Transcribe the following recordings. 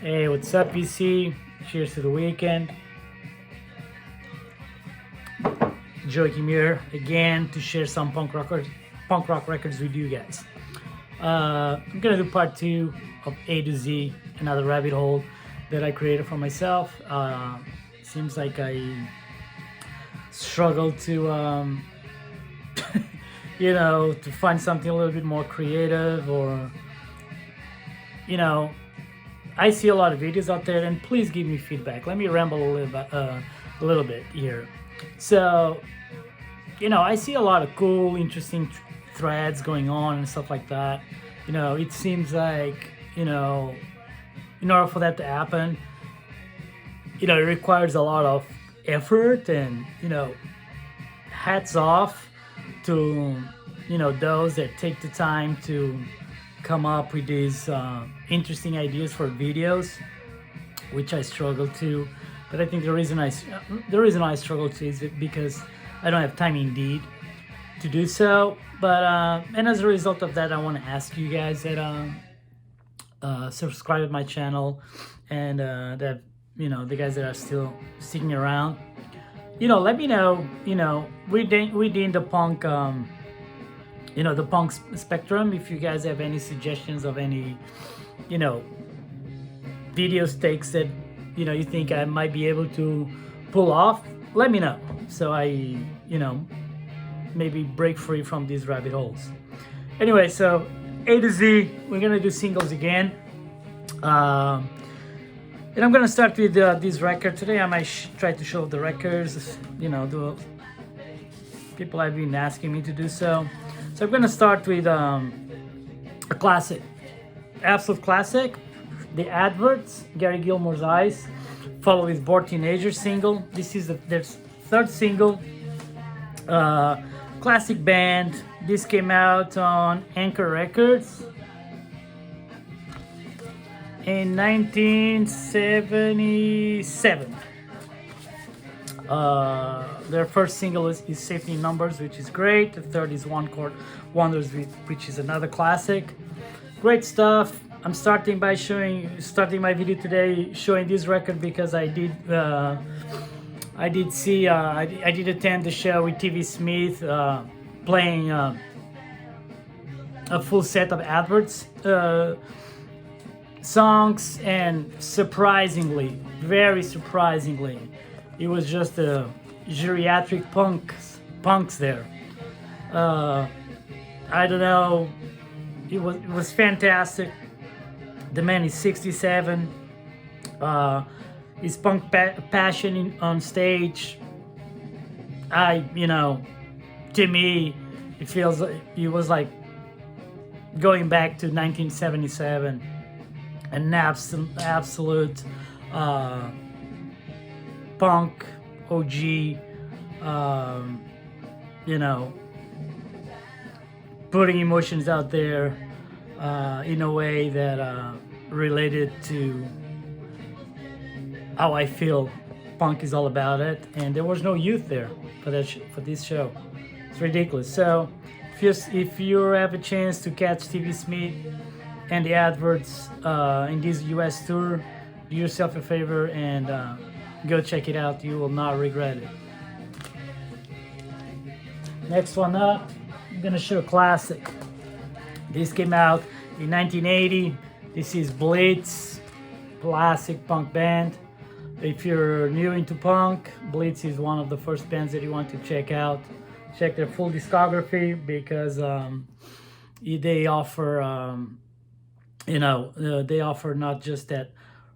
Hey, what's up, VC? Cheers to the weekend. Joachim here again to share some punk rock records with you guys. I'm gonna do part two of A to Z, another rabbit hole that I created for myself. Seems like I struggle to, to find something a little bit more creative, or I see a lot of videos out there, and please give me feedback. Let me ramble a little bit here. So, I see a lot of cool, interesting threads going on and stuff like that. It seems like, in order for that to happen, it requires a lot of effort, and, hats off to, those that take the time to come up with these interesting ideas for videos, which I struggle to. But I think the reason I struggle to is because I don't have time indeed to do so. But and as a result of that, I want to ask you guys that subscribe to my channel, and that the guys that are still sticking around, let me know. Within the punk. The punk spectrum, if you guys have any suggestions of any video stakes that you think I might be able to pull off, let me know, so I maybe break free from these rabbit holes. Anyway, so A to Z, we're gonna do singles again, and I'm gonna start with this record today. I might try to show the records, the people have been asking me to do so. So I'm gonna start with a classic, absolute classic, The Adverts, Gary Gilmore's Eyes, followed with Born Teenager single. This is their third single. Classic band. This came out on Anchor Records in 1977. Their first single is Safety in Numbers, which is great. The third is One Chord Wonders, which is another classic. Great stuff. I'm starting my video today showing this record because I did attend the show with TV Smith, playing a full set of Adverts songs, and surprisingly, very surprisingly, it was just a geriatric punks there. I don't know. It was fantastic. The man is 67. His punk passion on stage. To me, it feels like it was like going back to 1977, an absolute punk OG, putting emotions out there in a way that related to how I feel punk is all about it. And there was no youth there for this show. It's ridiculous. So if you have a chance to catch TV Smith and the Adverts in this US tour, do yourself a favor and go check it out. You will not regret it. Next one up, I'm gonna show a classic. This came out in 1980. This is Blitz, classic punk band. If you're new into punk, Blitz is one of the first bands that you want to check out. Check their full discography because they offer, they offer not just that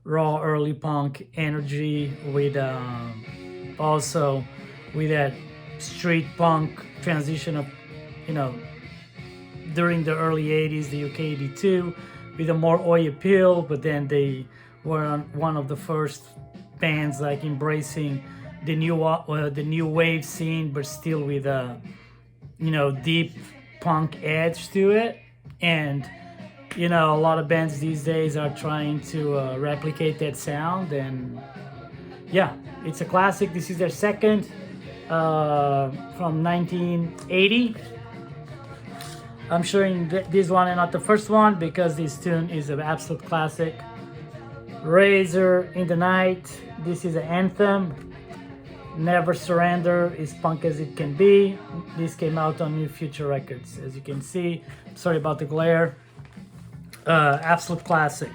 raw early punk energy with also with that street punk transition of during the early 80s, the UK 82, with a more oi appeal, but then they were one of the first bands like embracing the new wave scene, but still with a deep punk edge to it. And a lot of bands these days are trying to replicate that sound, and yeah, it's a classic. This is their second, from 1980. I'm showing this one and not the first one because this tune is an absolute classic. Razor in the Night, this is an anthem. Never Surrender is punk as it can be. This came out on New Future Records, as you can see. Sorry about the glare. Absolute classic.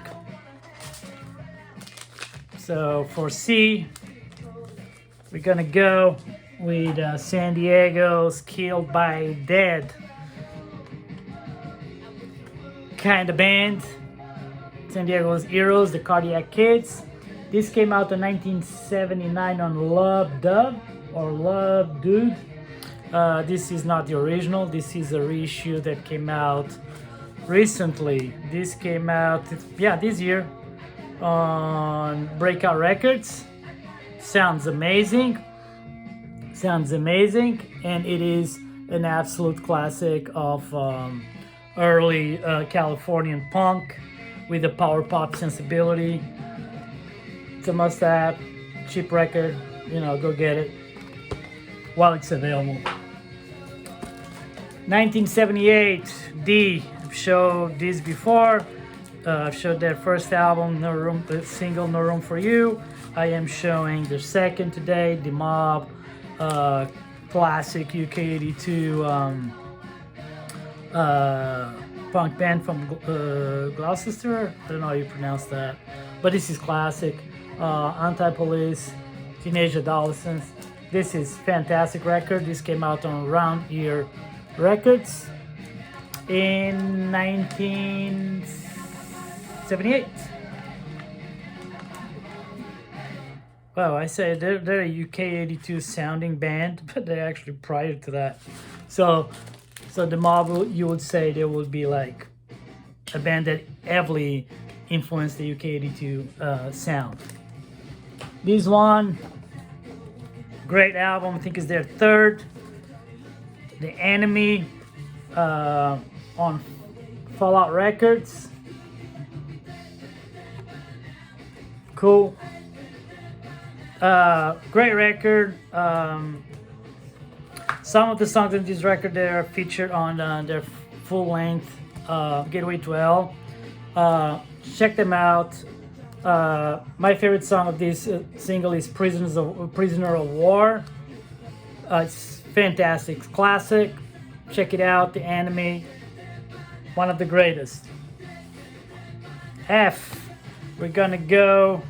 So for C, we're gonna go with San Diego's Killed by Dead kind of band. San Diego's Heroes, the Cardiac Kids. This came out in 1979 on Love Dub or Love Dude. This is not the original. This is a reissue that came out recently. This came out, this year on Breakout Records. Sounds amazing. And it is an absolute classic of early Californian punk with a power pop sensibility. It's a must-have, cheap record. Go get it while it's available. 1978, D. I've showed this before. I've showed their first album, No Room, the single No Room for You. I am showing their second today, The Mob, classic UK82 punk band from Gloucester. I don't know how you pronounce that, but this is classic. Anti-Police, Teenage Adolescents. This is fantastic record. This came out on Round Ear Records in 1978. Wow, I say they're a UK82 sounding band, but they're actually prior to that. So the Mob, you would say they would be like a band that heavily influenced the UK82 sound. This one, great album. I think is their third. The Enemy on Fallout Records. Cool. Great record. Some of the songs in this record they are featured on their full-length Gateway to Hell. Check them out. My favorite song of this single is Prisoner of War. It's fantastic. It's classic. Check it out. The Enemy, one of the greatest. F, we're gonna go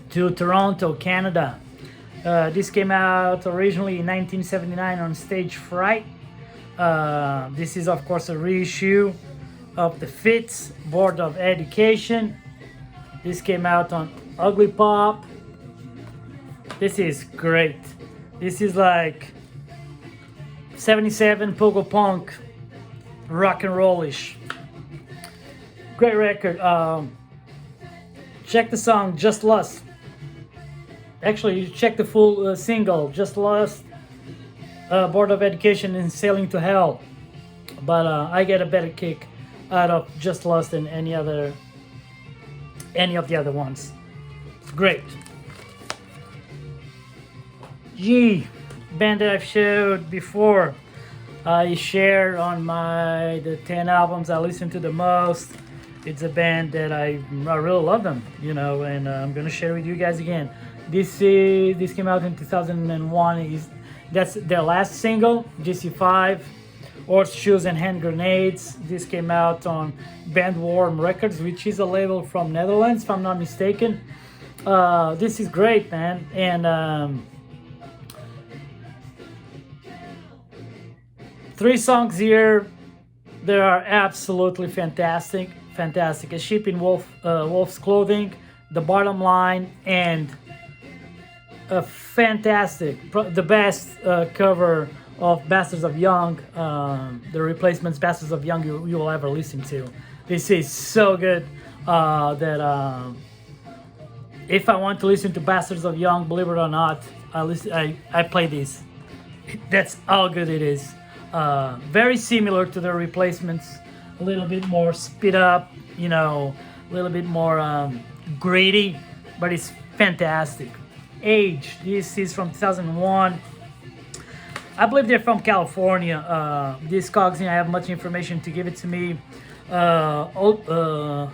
to Toronto, Canada. This came out originally in 1979 on Stage Fright. This is of course a reissue of the Fits Board of Education. This came out on Ugly Pop. This is great. This is like 77 Pogo Punk, rock and rollish. Great record. Check the song Just Lust. Actually, you check the full single Just Lust, Board of Education, and Sailing to Hell. But I get a better kick out of Just Lust than any of the other ones. It's great. G, band that I've showed before. I share on the 10 albums I listen to the most. It's a band that I really love them, and I'm gonna share with you guys again. This came out in 2001. That's their last single, GC5, Horseshoes and Hand Grenades. This came out on Bandworm Records, which is a label from Netherlands, if I'm not mistaken. This is great, man, and 3 songs here. They are absolutely fantastic. A Sheep in Wolf's Clothing, The Bottom Line, and a fantastic, the best cover of Bastards of Young, the Replacements Bastards of Young you will ever listen to. This is so good that if I want to listen to Bastards of Young, believe it or not, I play this. That's how good it is. Very similar to the Replacements, a little bit more speed up, a little bit more gritty, but it's fantastic. Age, this is from 2001. I believe they're from California. This Cogsing, I have much information to give it to me.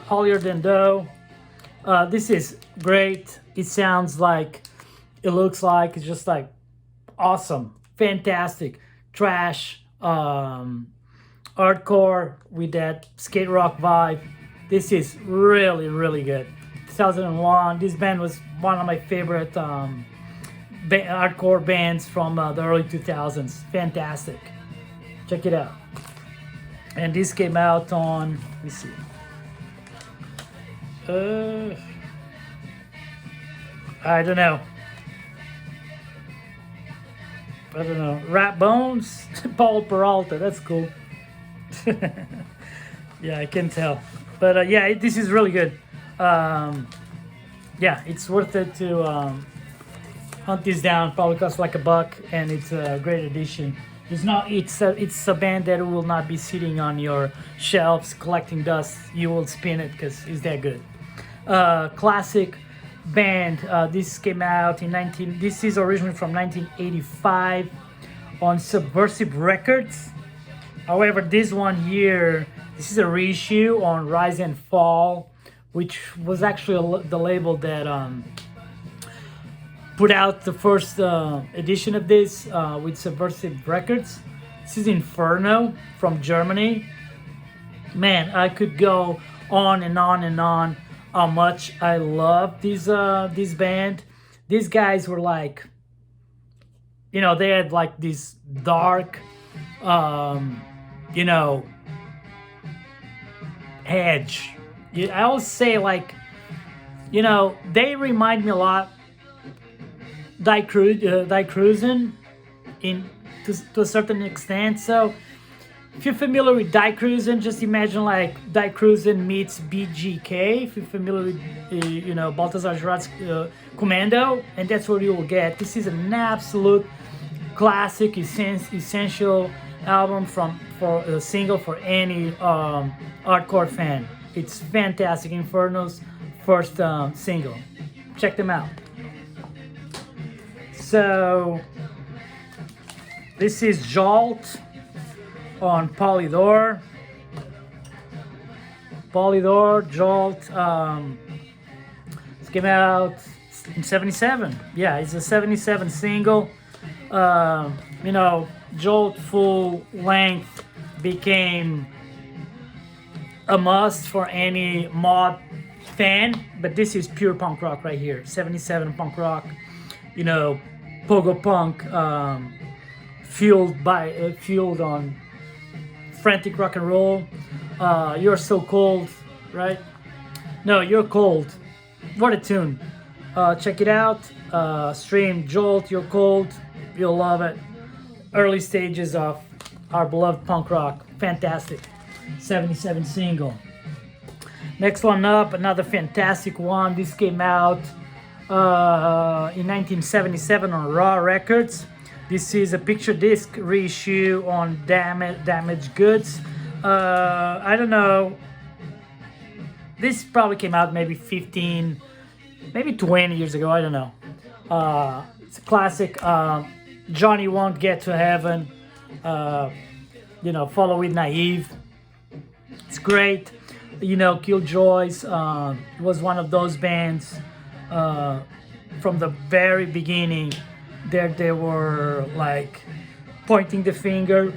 Holier Than Thou, This is great. It sounds like, it looks like, it's just like awesome, fantastic, trash, hardcore with that skate rock vibe. This is really, really good. 2001. This band was one of my favorite hardcore bands from the early 2000s. Fantastic. Check it out. And this came out on, let me see. I don't know. Rat Bones, Paul Peralta. That's cool. Yeah, I can tell. But yeah, this is really good. Yeah, it's worth it to hunt this down. Probably costs like $1, and it's a great addition. It's a band that will not be sitting on your shelves collecting dust. You will spin it because it's that good. Classic band. This came out in This is originally from 1985 on Subversive Records. However, this one here, this is a reissue on Rise and Fall, which was actually the label that put out the first edition of this with Subversive Records. This is Inferno from Germany. Man, I could go on and on and on how much I love this band. These guys were like, they had like this dark, edge. I always say like, they remind me a lot Die Cruisen to a certain extent. So if you're familiar with Die Cruisen, just imagine like Die Cruisen meets BGK. If you're familiar with Balthazar Gerard's Commando, and that's what you will get. This is an absolute classic, essential album for a single for any hardcore fan. It's fantastic. Inferno's first single. Check them out. So this is Jolt on Polydor. Jolt. This came out in 77. Yeah, it's a 77 single. Jolt full length became a must for any mod fan, but this is pure punk rock right here. 77 punk rock, pogo punk, fueled on frantic rock and roll. You're so cold, right? No, you're cold. What a tune. Check it out. Stream Jolt, You're Cold. You'll love it. Early stages of our beloved punk rock. Fantastic. 77 single. Next one up, another fantastic one. This came out in 1977 on Raw Records. This is a picture disc reissue on Damaged Goods. I don't know. This probably came out maybe 15, maybe 20 years ago. I don't know. It's a classic. Johnny Won't Get to Heaven. Follow with Naive. It's great. Killjoys was one of those bands from the very beginning that they were like pointing the finger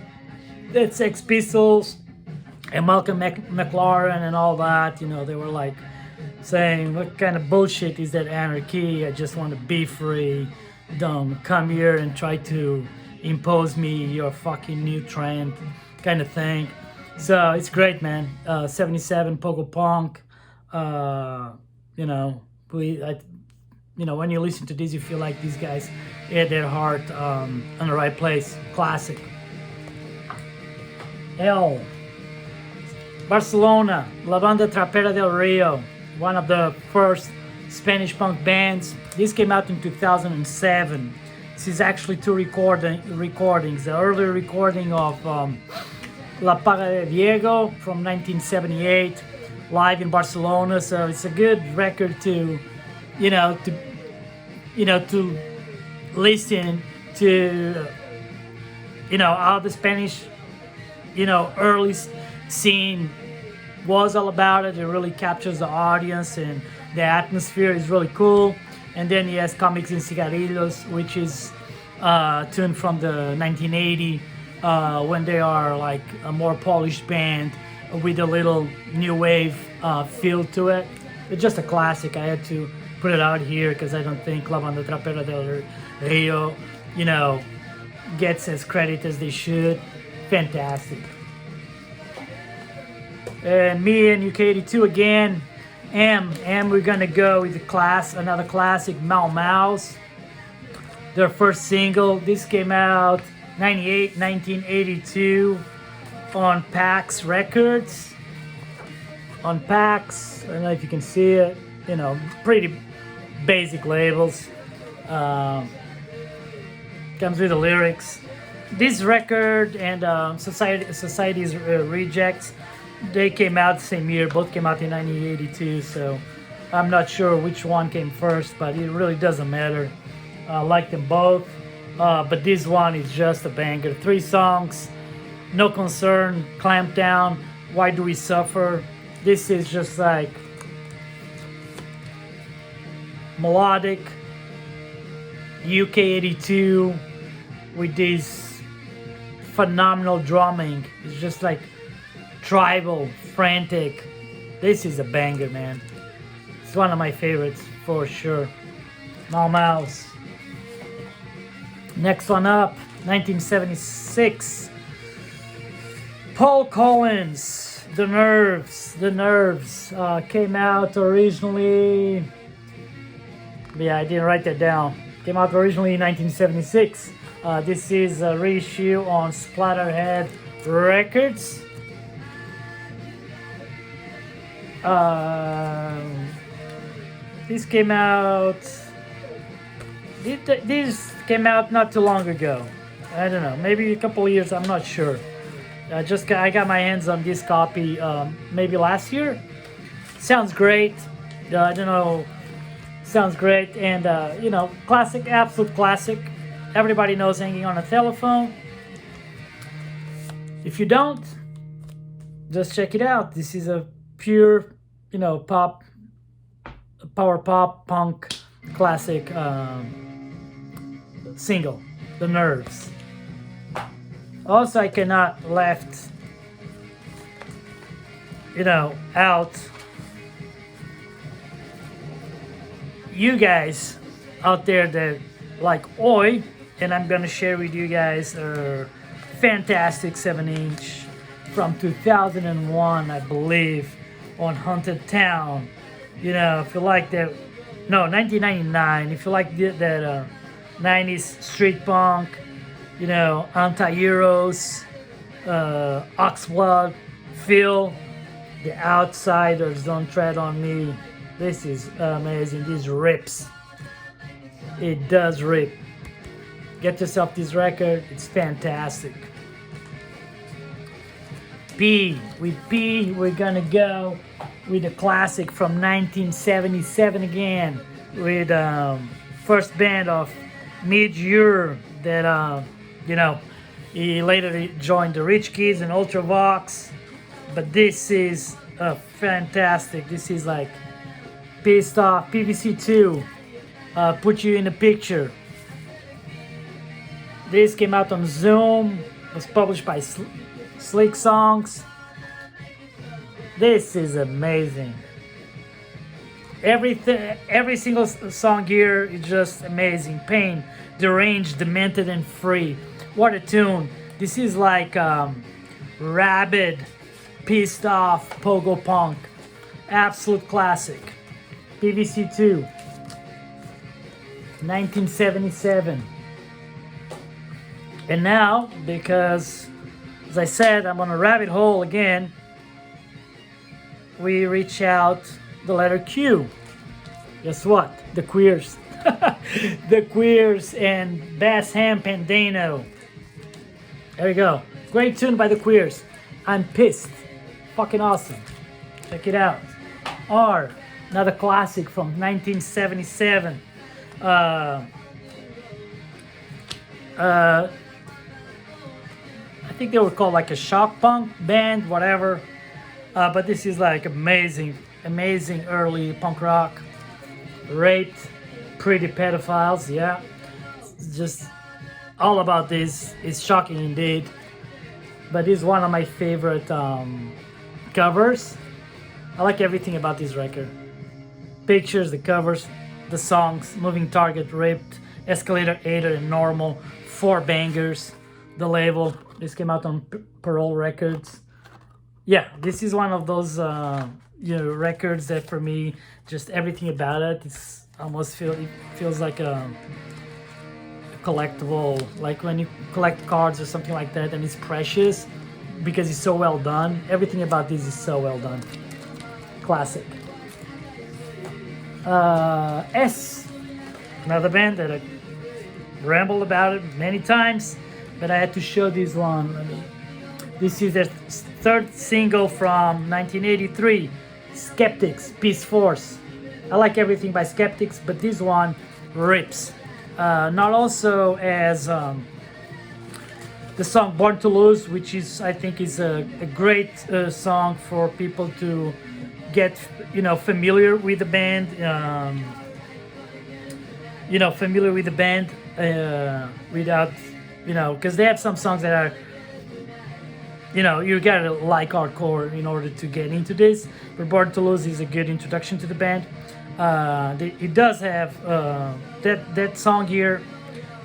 at Sex Pistols and Malcolm McLaren and all that. They were like saying, what kind of bullshit is that anarchy? I just want to be free. Don't come here and try to impose me your fucking new trend kind of thing. So it's great, man. 77 Pogo Punk. When you listen to this, you feel like these guys had their heart on the right place. Classic. Hell. Barcelona, La Banda Trapera del Rio, one of the first Spanish punk bands. This came out in 2007. This is actually two recordings. The early recording of La Paga de Diego from 1978, live in Barcelona. So it's a good record to listen to, how the Spanish, early scene was all about it. It really captures the audience and The atmosphere is really cool. And then he has Comics and Cigarillos, which is tune from the 1980 when they are like a more polished band with a little new wave feel to it. It's just a classic. I had to put it out here because I don't think La Banda Trapera del Rio, you know, gets as credit as they should. Fantastic. And me and UK82 again. We're gonna go with another classic, Mau Mau's. Their first single. This came out 1982 on Pax Records. On Pax, I don't know if you can see it. You know, pretty basic labels. Comes with the lyrics. This record and Society's Rejects, they came out the same year. Both came out in 1982, so I'm not sure which one came first, but it really doesn't matter. I like them both, but this one is just a banger. 3 songs, No Concern, Clamp Down, Why Do We Suffer. This is just like melodic UK82 with this phenomenal drumming. It's just like tribal, frantic. This is a banger, man. It's one of my favorites for sure. Mau Mau's. Next one up, 1976. Paul Collins, The Nerves. The Nerves came out originally. Yeah, I didn't write that down. Came out originally in 1976. This is a reissue on Splatterhead Records. This came out. This came out not too long ago. I don't know, maybe a couple of years. I'm not sure. I got my hands on this copy maybe last year. Sounds great. I don't know. Sounds great, and you know, classic, absolute classic. Everybody knows Hanging on a Telephone. If you don't, just check it out. This is a pure, you know, pop, power pop, punk, classic single, The Nerves. Also, I cannot left, you know, out you guys out there that like Oi, and I'm gonna share with you guys a fantastic 7-inch from 2001, I believe, on Haunted Town. You know, if you like that, no, 1999. If you like that 90s street punk, you know, Anti-Heroes, Oxblood, Phil, The Outsiders, Don't Tread on Me. This is amazing. This rips. It does rip. Get yourself this record. It's fantastic. With P, we're gonna go with a classic from 1977 again, with first band of Midge Ure that you know, he later joined the Rich Kids and Ultravox, but this is fantastic. This is like Pissed Off, PVC2, Put You in the Picture. This came out on Zoom, was published by Slick Songs. This is amazing. Every single song here is just amazing. Pain, Deranged, Demented, and Free. What a tune. This is like rabid, pissed off pogo punk. Absolute classic. PVC2, 1977. And now, because, as I said, I'm on a rabbit hole again, we reach out the letter Q. Guess what? The Queers. The Queers and Bass Ham Pandano. There we go. Great tune by the Queers. I'm Pissed. Fucking awesome. Check it out. R, another classic from 1977. I think they were called like a shock punk band, whatever. But this is like amazing early punk rock. Raped, Pretty Pedophiles. Yeah, it's just all about this. It's shocking indeed. But it's one of my favorite covers. I like everything about this record. Pictures, the covers, the songs, Moving Target, Raped, Escalator, Aider, and Normal. 4 bangers. The label. This came out on Parole Records. Yeah, this is one of those records that for me, just everything about it, it's almost it feels like a collectible, like when you collect cards or something like that, and it's precious because it's so well done. Everything about this is so well done. Classic. S, another band that I rambled about it many times, but I had to show this one. This is their third single from 1983, Skeptics, Peace Force. I like everything by Skeptics, but this one rips. Not also as the song Born to Lose, which is, I think, is a great song for people to get, familiar with the band. Familiar with the band without, because they have some songs that are, you gotta like hardcore in order to get into this. But Born to Lose is a good introduction to the band. It does have that song here,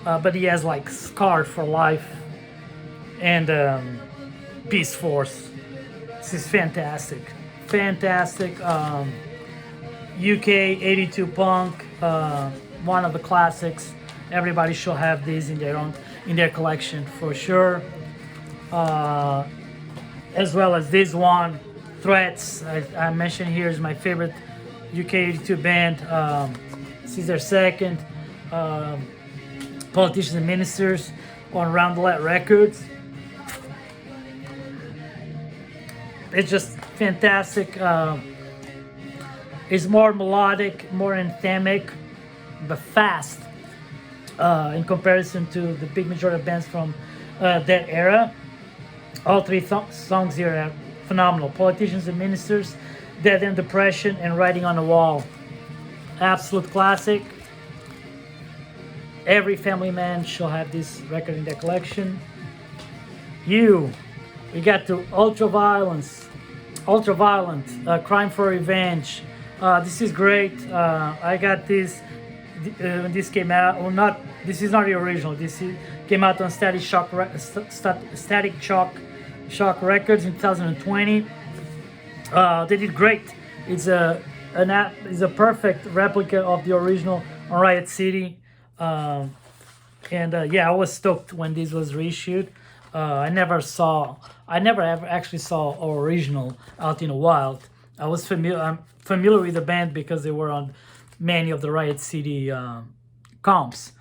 but he has like Scarred for Life and Peace Force. This is fantastic. UK 82 punk, one of the classics. Everybody should have these in their collection for sure. As well as this one, Threats. I mentioned here is my favorite UK 82 band. This is their second. Politicians and Ministers on Roundelette Records. It's just fantastic. It's more melodic, more anthemic, but fast in comparison to the big majority of bands from that era. All 3 songs here are phenomenal. Politicians and Ministers, Dead End Depression, and Writing on the Wall. Absolute classic. Every family man should have this record in their collection. We got to Ultraviolent, Crime for Revenge. This is great. I got this when this came out. Well, not this is not the original. Came out on Static Shock Records in 2020. They did great. It's a perfect replica of the original on Riot City. I was stoked when this was reissued. I never ever actually saw original out in the wild. I'm familiar with the band because they were on many of the Riot City comps.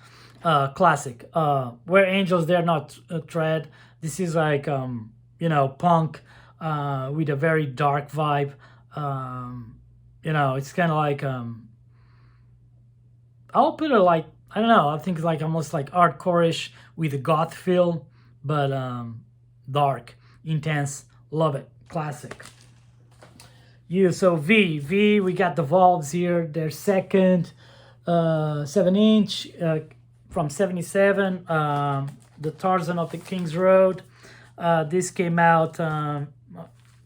Classic. Where Angels Dare Not Tread. This is like punk with a very dark vibe. It's kind of like I'll put it like, I don't know, I think it's like almost like hardcore-ish with a goth feel, but dark, intense, love it, classic. So V, we got the Valves here, their second 7-inch from 77, the Tarzan of the King's Road. This came out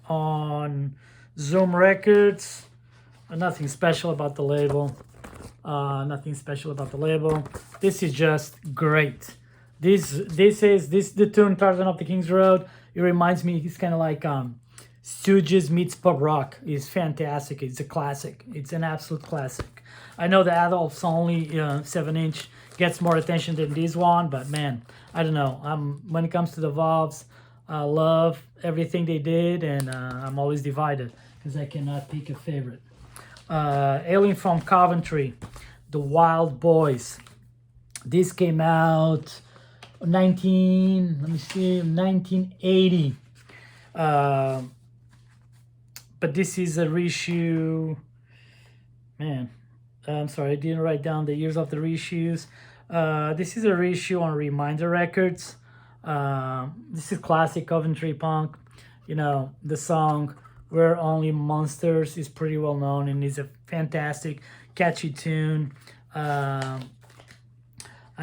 on Zoom Records. Nothing special about the label. This is just great. This the tune Tarzan of the King's Road. It reminds me, it's kind of like Stooges meets pop rock. It's fantastic. It's a classic. It's an absolute classic. I know the Adolf's only 7-inch gets more attention than this one, but man, I don't know. When it comes to the Valves, I love everything they did, and I'm always divided because I cannot pick a favorite. Alien from Coventry, The Wild Boys. This came out 1980. But this is a reissue. Man, I'm sorry, I didn't write down the years of the reissues. This is a reissue on Reminder Records. This is classic Coventry punk. The song We're Only Monsters is pretty well known and is a fantastic catchy tune. I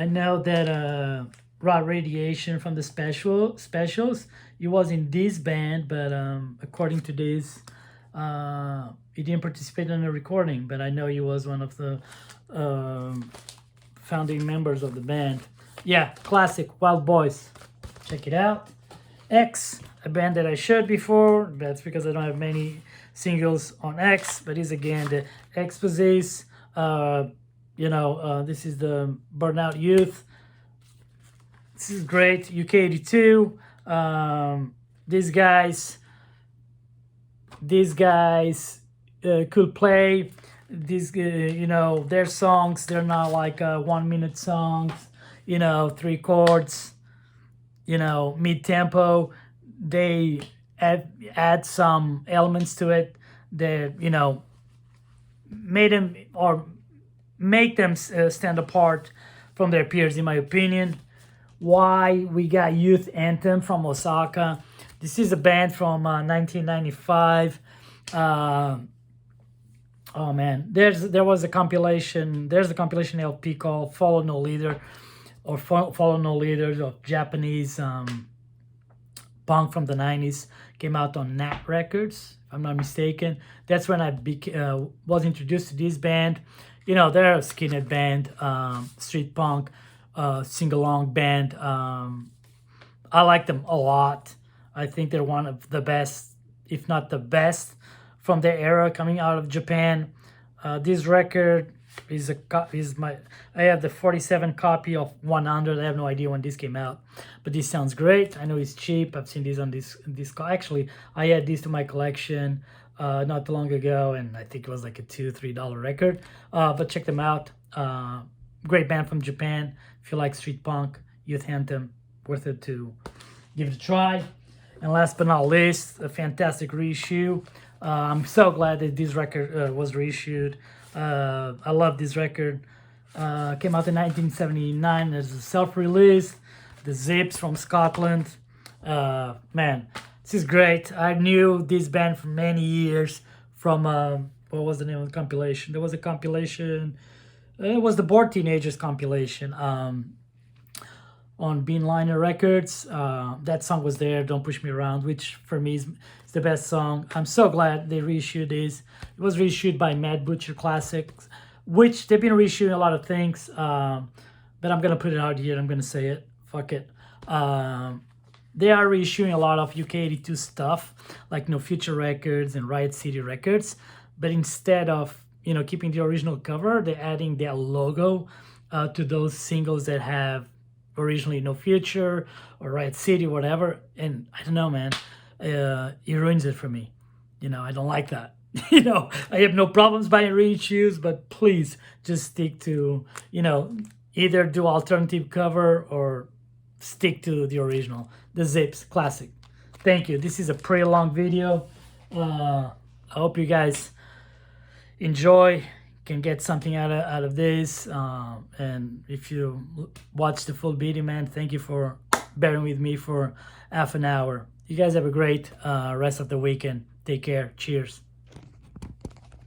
know that Raw Radiation from the specials, he was in this band, but according to this, he didn't participate in the recording. But I know he was one of the founding members of the band. Yeah, classic Wild Boys. Check it out. X, a band that I showed before. That's because I don't have many singles on X, but is again the Exposés. This is the Burnout Youth. This is great. UK82. These guys could play. Their songs, they're not like 1 minute songs, 3 chords, mid-tempo. They add some elements to it that, make them stand apart from their peers, in my opinion. Why we got Youth Anthem from Osaka. This is a band from 1995. Oh man, there's a compilation LP called Follow No Leader, or Follow No Leaders, of Japanese punk from the 90s. Came out on Nat Records, if I'm not mistaken. That's when I was introduced to this band. They're a skinhead band, street punk, sing-along band. I like them a lot. I think they're one of the best, if not the best, from their era coming out of Japan. This record I have the 47 copy of 100. I have no idea when this came out, but this sounds great. I know it's cheap. I've seen this on this. Actually, I had this to my collection not too long ago, and I think it was like a $2-3 record. But check them out. Great band from Japan. If you like street punk, Youth Anthem, worth it to give it a try. And last but not least, a fantastic reissue. I'm so glad that this record was reissued. I love this record. Came out in 1979 as a self-release. The Zips from Scotland. Man, this is great. I knew this band for many years from, what was the name of the compilation? There was a compilation. It was the Bored Teenagers compilation on Beanliner Records. That song was there, Don't Push Me Around, which for me is the best song. I'm so glad they reissued this. It was reissued by Mad Butcher Classics, which they've been reissuing a lot of things, but I'm going to put it out here. I'm going to say it. Fuck it. They are reissuing a lot of UK82 stuff, like No Future Records and Riot City Records, but instead of keeping the original cover, they're adding their logo to those singles that have originally No Future or Riot City, whatever. And I don't know, man, it ruins it for me. I don't like that. I have no problems buying reissues, but please just stick to, either do alternative cover or stick to the original, the Zips classic. Thank you. This is a pretty long video. I hope you guys enjoy, can get something out of this. And if you watch the full video, man, thank you for bearing with me for half an hour. You guys have a great rest of the weekend. Take care. Cheers.